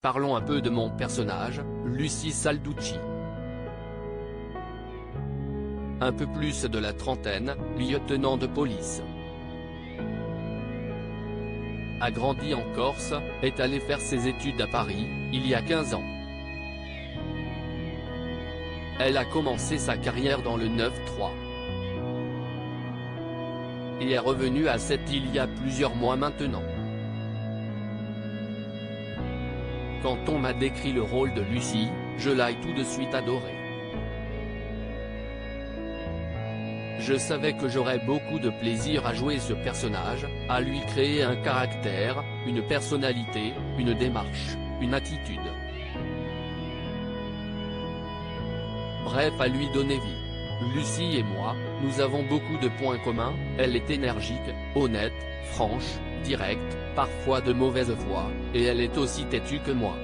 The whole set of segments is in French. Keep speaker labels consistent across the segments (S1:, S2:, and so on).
S1: Parlons un peu de mon personnage, Lucie Salducci. Un peu plus de la trentaine, lieutenant de police. A grandi en Corse, est allé faire ses études à Paris, il y a 15 ans. Elle a commencé sa carrière dans le 9-3. Et est revenue à 7 il y a plusieurs mois maintenant. Quand on m'a décrit le rôle de Lucie, je l'ai tout de suite adoré. Je savais que j'aurais beaucoup de plaisir à jouer ce personnage, à lui créer un caractère, une personnalité, une démarche, une attitude. Bref, à lui donner vie. Lucie et moi, nous avons beaucoup de points communs, elle est énergique, honnête, franche, directe, parfois de mauvaise foi, et elle est aussi têtue que moi.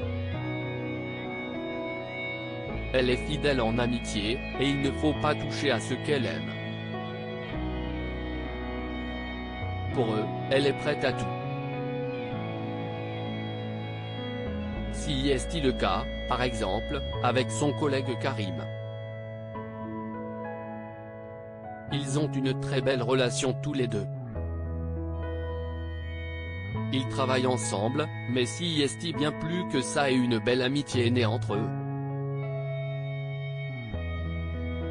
S1: Elle est fidèle en amitié, et il ne faut pas toucher à ce qu'elle aime. Pour eux, elle est prête à tout. Si est le cas, par exemple, avec son collègue Karim. Ils ont une très belle relation tous les deux. Ils travaillent ensemble, mais si est bien plus que ça et une belle amitié est née entre eux.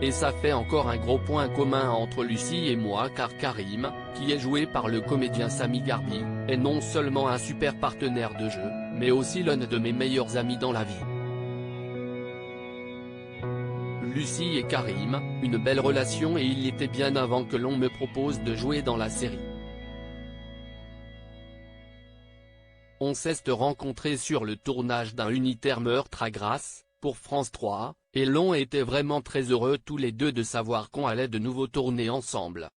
S1: Et ça fait encore un gros point commun entre Lucie et moi car Karim, qui est joué par le comédien Sami Garbi, est non seulement un super partenaire de jeu, mais aussi l'un de mes meilleurs amis dans la vie. Lucie et Karim, une belle relation et il l'était bien avant que l'on me propose de jouer dans la série. On s'est rencontrés sur le tournage d'un unitaire Meurtre à Grasse, pour France 3, et l'on était vraiment très heureux tous les deux de savoir qu'on allait de nouveau tourner ensemble.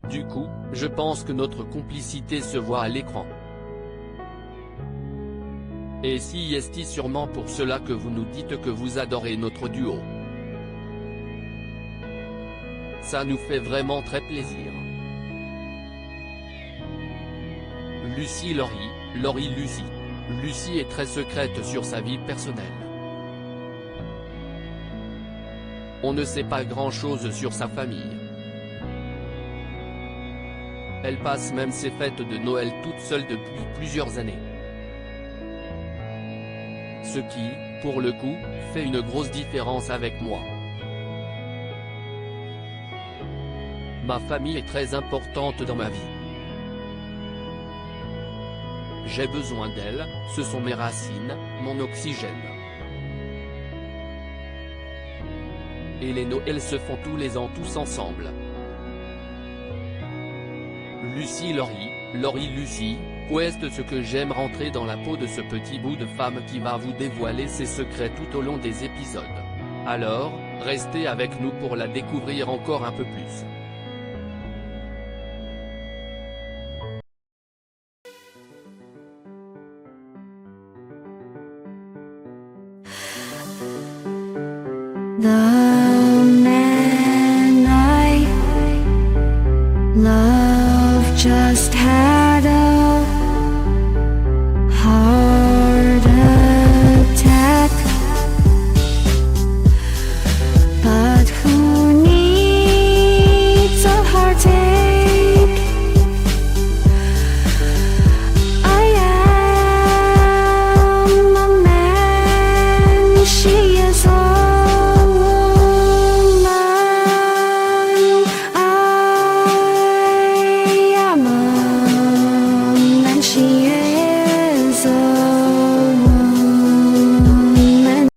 S1: Du coup, je pense que notre complicité se voit à l'écran. Et si est sûrement pour cela que vous nous dites que vous adorez notre duo. Ça nous fait vraiment très plaisir. Lucie Laurie Lucie. Lucie est très secrète sur sa vie personnelle. On ne sait pas grand-chose sur sa famille. Elle passe même ses fêtes de Noël toute seule depuis plusieurs années. Ce qui, pour le coup, fait une grosse différence avec moi. Ma famille est très importante dans ma vie. J'ai besoin d'elle, ce sont mes racines, mon oxygène. Et les Noëls se font tous les ans tous ensemble. Lucie Laurie Lucie, est ce que j'aime rentrer dans la peau de ce petit bout de femme qui va vous dévoiler ses secrets tout au long des épisodes. Alors, restez avec nous pour la découvrir encore un peu plus.
S2: The